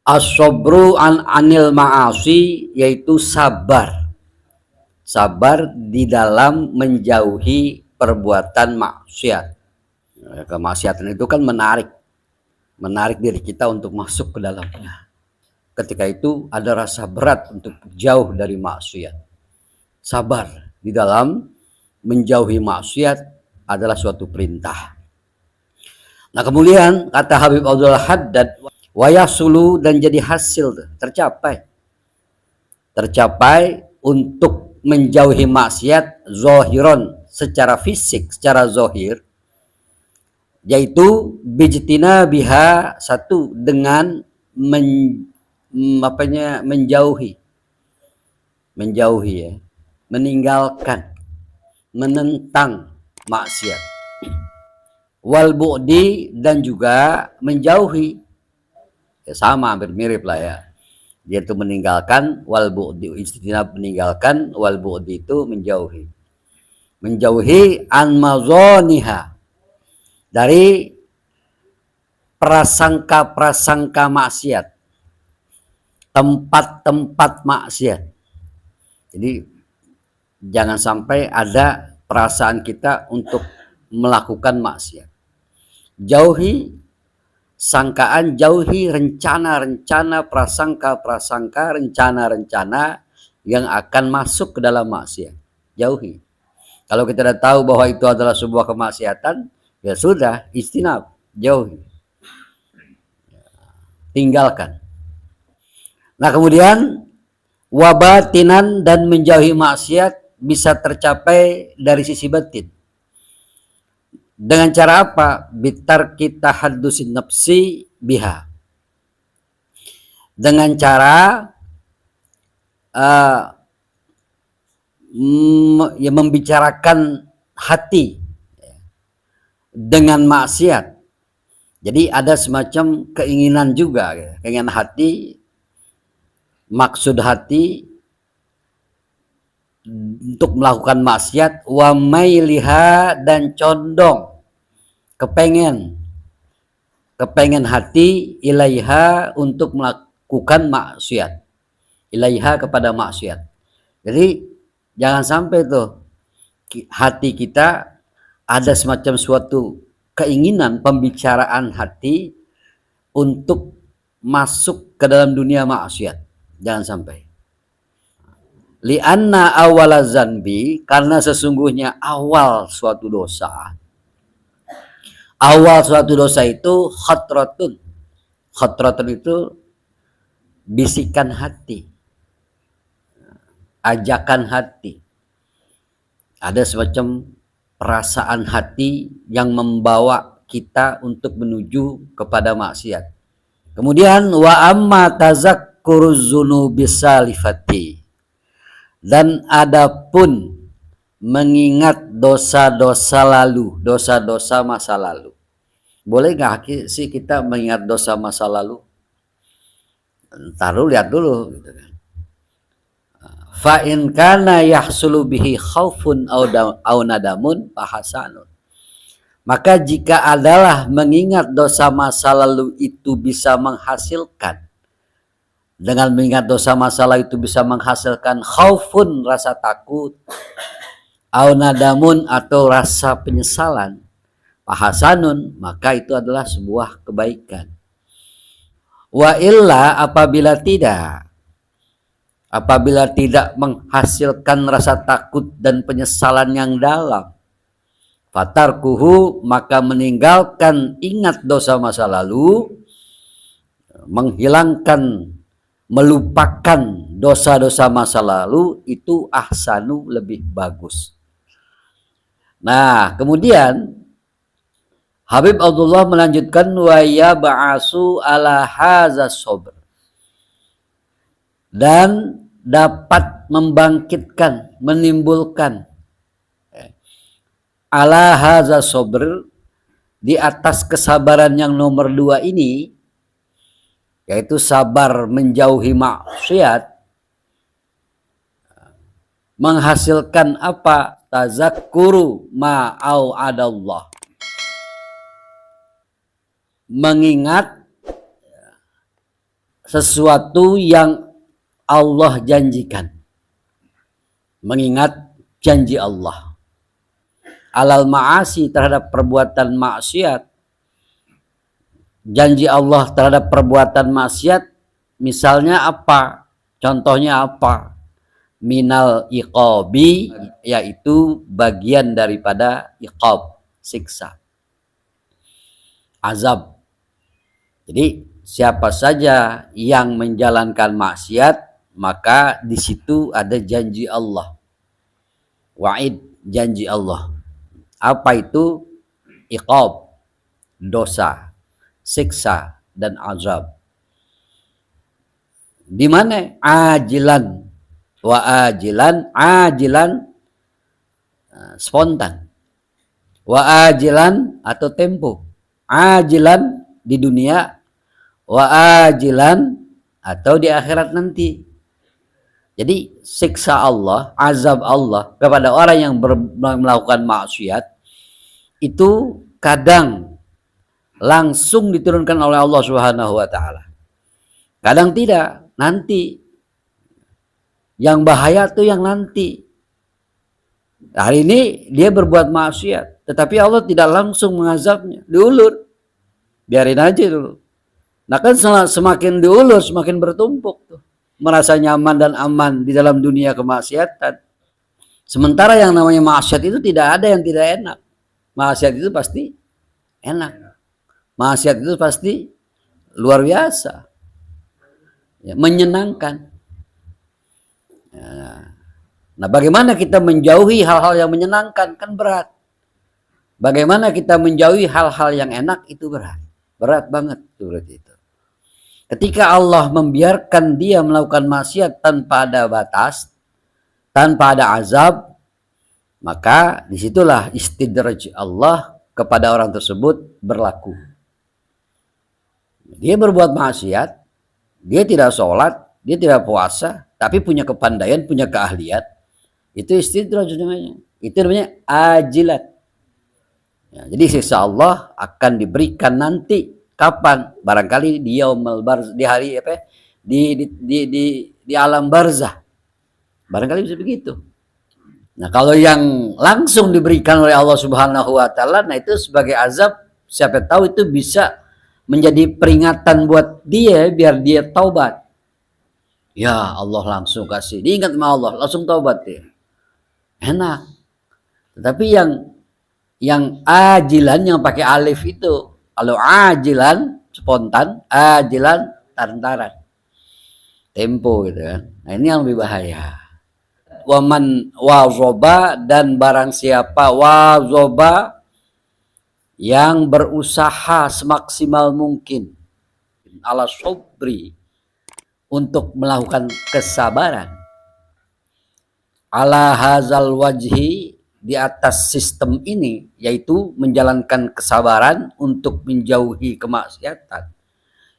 As-sabru anil ma'asi, yaitu sabar. Sabar di dalam menjauhi perbuatan maksiat. Kemaksiatan itu kan menarik diri kita untuk masuk ke dalamnya. Ketika itu ada rasa berat untuk jauh dari maksiat. Sabar di dalam menjauhi maksiat adalah suatu perintah. Nah kemudian kata Habib Abdul Haddad, wayasulu, dan jadi hasil tercapai untuk menjauhi maksiat zohiron, secara fisik, secara zohir, yaitu bijtina biha, satu dengan menjauhi ya, meninggalkan, menentang maksiat, wal bu'di, dan juga menjauhi, ya sama, hampir mirip lah ya, yaitu meninggalkan, wal bu'di, istinab meninggalkan, wal bu'di itu menjauhi an mazoniha, dari prasangka maksiat, tempat-tempat maksiat. Jadi jangan sampai ada perasaan kita untuk melakukan maksiat. Jauhi sangkaan, jauhi rencana-rencana, prasangka-prasangka, rencana-rencana yang akan masuk ke dalam maksiat. Jauhi. Kalau kita sudah tahu bahwa itu adalah sebuah kemaksiatan, ya sudah, istinab, jauhi, tinggalkan. Nah kemudian wabatinan, dan menjauhi maksiat bisa tercapai dari sisi batin. Dengan cara apa? Bitar kita hadusin nafsi biha. Dengan cara ya, membicarakan hati dengan maksiat. Jadi ada semacam keinginan juga, keinginan hati, maksud hati untuk melakukan maksiat, wa mailiha, dan condong, kepengen hati, ilaiha, untuk melakukan maksiat, ilaiha, kepada maksiat. Jadi jangan sampai tuh hati kita ada semacam suatu keinginan, pembicaraan hati untuk masuk ke dalam dunia maksiat. Jangan sampai. Lianna awala zanbi, karena sesungguhnya awal suatu dosa. Awal suatu dosa itu khatratun. Khatratun itu bisikan hati, ajakan hati. Ada semacam perasaan hati yang membawa kita untuk menuju kepada maksiat. Kemudian wa amma tazakkuruz dzunubi salifati, dan adapun mengingat dosa-dosa lalu, dosa-dosa masa lalu. Boleh nggak sih kita mengingat dosa masa lalu? Taruh, lihat dulu gitu kan. Fa in kana yahsulu bihi khaufun au nadamun fahasanun. Maka jika adalah mengingat dosa masa lalu itu bisa menghasilkan, dengan mengingat dosa masa lalu itu bisa menghasilkan khaufun, rasa takut, au nadamun, atau rasa penyesalan, fahasanun, maka itu adalah sebuah kebaikan. Wa illa, apabila tidak menghasilkan rasa takut dan penyesalan yang dalam, fatarkuhu, maka meninggalkan ingat dosa masa lalu, menghilangkan, melupakan dosa-dosa masa lalu, itu ahsanu, lebih bagus. Nah kemudian Habib Abdullah melanjutkan, wa yab'asu ala hadza sabr, dan dapat membangkitkan, menimbulkan ala hadza sabr, di atas kesabaran yang nomor 2 ini, yaitu sabar menjauhi maksiat, menghasilkan apa? Tazakkuru ma'au'adallah, mengingat sesuatu yang Allah janjikan. Mengingat janji Allah. Alal ma'asi, terhadap perbuatan maksiat. Janji Allah terhadap perbuatan maksiat misalnya apa? Contohnya apa? Minal iqabi, yaitu bagian daripada iqab, siksa, azab. Jadi siapa saja yang menjalankan maksiat, maka di situ ada janji Allah. Wa'id, janji Allah. Apa itu? Iqab, dosa, siksa, dan azab. Di mana? Ajilan wa ajilan, ajilan spontan, wa ajilan atau tempo, ajilan di dunia, wa ajilan atau di akhirat nanti. Jadi siksa Allah, azab Allah kepada orang yang melakukan maksiat itu kadang langsung diturunkan oleh Allah Subhanahu wa taala. Kadang tidak, nanti. Yang bahaya tuh yang nanti. Hari ini dia berbuat maksiat, tetapi Allah tidak langsung mengazabnya, diulur. Biarin aja dulu. Nah kan semakin diulur semakin bertumpuk tuh. Merasa nyaman dan aman di dalam dunia kemaksiatan. Sementara yang namanya maksiat itu tidak ada yang tidak enak. Maksiat itu pasti enak. Maksiat itu pasti luar biasa. Ya, menyenangkan. Nah, bagaimana kita menjauhi hal-hal yang menyenangkan? Kan berat. Bagaimana kita menjauhi hal-hal yang enak? Itu berat. Berat banget seperti itu. Ketika Allah membiarkan dia melakukan maksiat tanpa ada batas, tanpa ada azab, maka disitulah istidraj Allah kepada orang tersebut berlaku. Dia berbuat maksiat, dia tidak sholat, dia tidak puasa, tapi punya kepandaian, punya keahlian. Itu istidraj namanya. Itu namanya ajilat. Ya, jadi siksa Allah akan diberikan nanti. Kapan? Barangkali di yaumul barz, di hari apa? Di alam barzah. Barangkali bisa begitu. Nah, kalau yang langsung diberikan oleh Allah Subhanahu wa taala, nah itu sebagai azab, siapa tahu itu bisa menjadi peringatan buat dia biar dia taubat. Ya, Allah langsung kasih. Diingat sama Allah, langsung taubat dia. Enak. Tetapi yang ajilan, yang pakai alif itu, kalau ajilan spontan, ajilan taran-taran, tempo gitu kan. Nah ini yang lebih bahaya. Waman wazoba, dan barang siapa wazoba yang berusaha semaksimal mungkin ala sobri, untuk melakukan kesabaran, ala hazal wajhi, di atas sistem ini, yaitu menjalankan kesabaran untuk menjauhi kemaksiatan.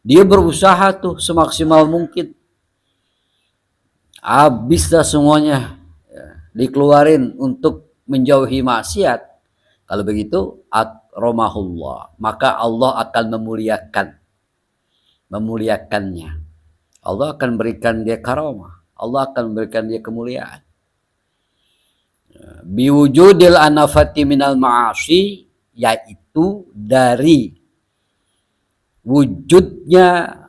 Dia berusaha tuh semaksimal mungkin, habislah semuanya ya, dikeluarin untuk menjauhi maksiat. Kalau begitu akromahullah, maka Allah akan memuliakannya. Allah akan berikan dia karamah, Allah akan berikan dia kemuliaan. Biwujudil anafati minal ma'asi, yaitu dari wujudnya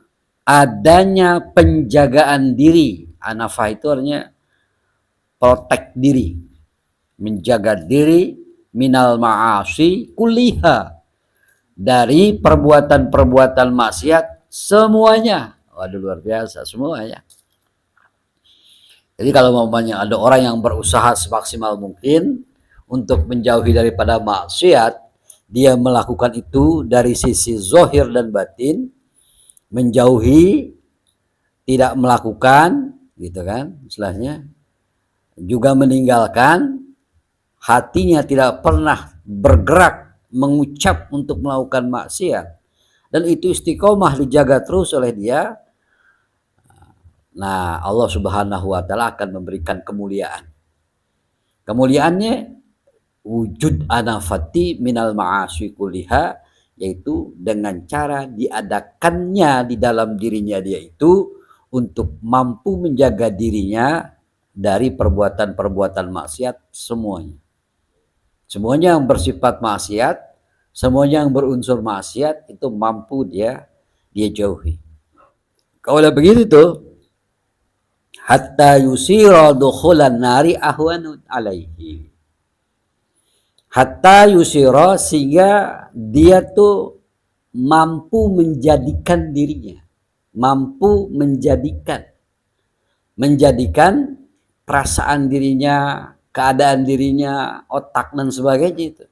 adanya penjagaan diri. Anafah itu artinya protect diri, menjaga diri, minal ma'asi kuliha, dari perbuatan-perbuatan maksiat semuanya. Waduh, luar biasa semuanya. Jadi kalau umpamanya ada orang yang berusaha semaksimal mungkin untuk menjauhi daripada maksiat, dia melakukan itu dari sisi zahir dan batin, menjauhi, tidak melakukan, gitu kan, istilahnya, juga meninggalkan, hatinya tidak pernah bergerak mengucap untuk melakukan maksiat, dan itu istiqomah dijaga terus oleh dia. Nah, Allah Subhanahu wa taala akan memberikan kemuliaan. Kemuliaannya wujud anafati minal ma'asi kuliha, yaitu dengan cara diadakannya di dalam dirinya dia itu untuk mampu menjaga dirinya dari perbuatan-perbuatan maksiat semuanya. Semuanya yang bersifat maksiat, semuanya yang berunsur maksiat itu mampu dia jauhi. Kalau udah begitu tuh, hatta yusira dukhulan nari ahwanun alaihi. Hatta yusira, sehingga dia tuh mampu menjadikan dirinya, mampu menjadikan perasaan dirinya, keadaan dirinya, otak dan sebagainya itu.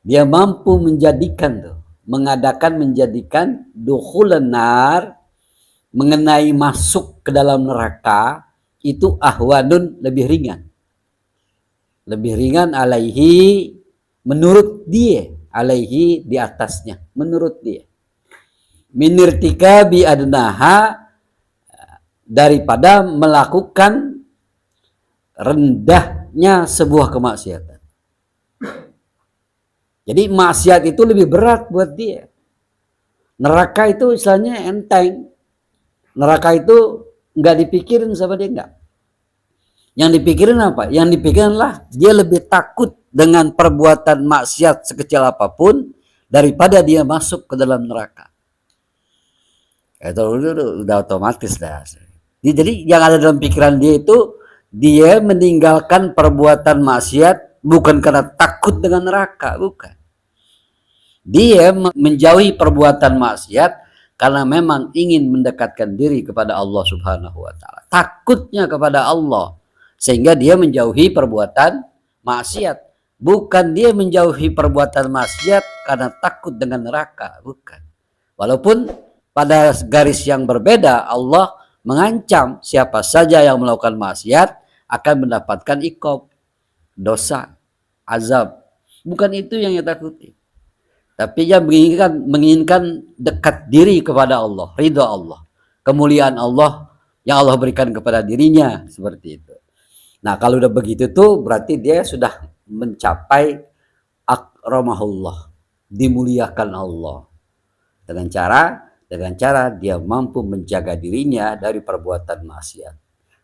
Dia mampu menjadikan dukhulan nar, mengenai masuk ke dalam neraka itu ahwanun, lebih ringan alaihi, menurut dia, alaihi di atasnya, menurut dia, minirtikabi adnaha, daripada melakukan rendahnya sebuah kemaksiatan. Jadi maksiat itu lebih berat buat dia. Neraka itu istilahnya enteng. Neraka itu nggak dipikirin sama dia, nggak. Yang dipikirin apa? Yang dipikirin lah dia lebih takut dengan perbuatan maksiat sekecil apapun daripada dia masuk ke dalam neraka. Itu udah otomatis dah. Jadi yang ada dalam pikiran dia itu, dia meninggalkan perbuatan maksiat bukan karena takut dengan neraka, bukan. Dia menjauhi perbuatan maksiat karena memang ingin mendekatkan diri kepada Allah Subhanahu wa taala. Takutnya kepada Allah sehingga dia menjauhi perbuatan maksiat. Bukan dia menjauhi perbuatan maksiat karena takut dengan neraka, bukan. Walaupun pada garis yang berbeda Allah mengancam siapa saja yang melakukan maksiat akan mendapatkan iqab, dosa, azab. Bukan itu yang dia takuti. Tapi dia menginginkan dekat diri kepada Allah, ridha Allah, kemuliaan Allah yang Allah berikan kepada dirinya, seperti itu. Nah, kalau udah begitu tuh berarti dia sudah mencapai akramahullah, dimuliakan Allah. Dengan cara dia mampu menjaga dirinya dari perbuatan maksiat.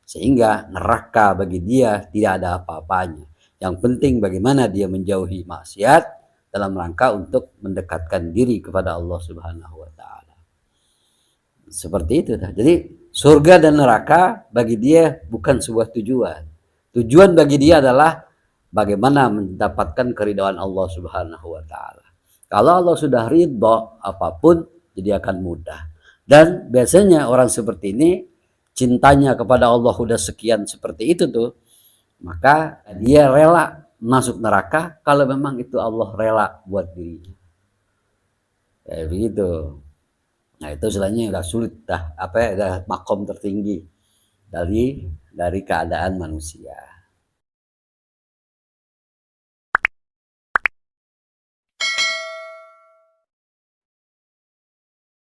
Sehingga neraka bagi dia tidak ada apa-apanya. Yang penting bagaimana dia menjauhi maksiat dalam rangka untuk mendekatkan diri kepada Allah Subhanahu wa taala. Seperti itu. Jadi surga dan neraka bagi dia bukan sebuah tujuan. Tujuan bagi dia adalah bagaimana mendapatkan keridhaan Allah Subhanahu wa taala. Kalau Allah sudah ridha, apapun jadi akan mudah. Dan biasanya orang seperti ini cintanya kepada Allah udah sekian seperti itu tuh, maka dia rela masuk neraka kalau memang itu Allah rela buat dirinya. Kayak begitu. Nah, itu istilahnya udah sulit dah, udah makom tertinggi dari keadaan manusia.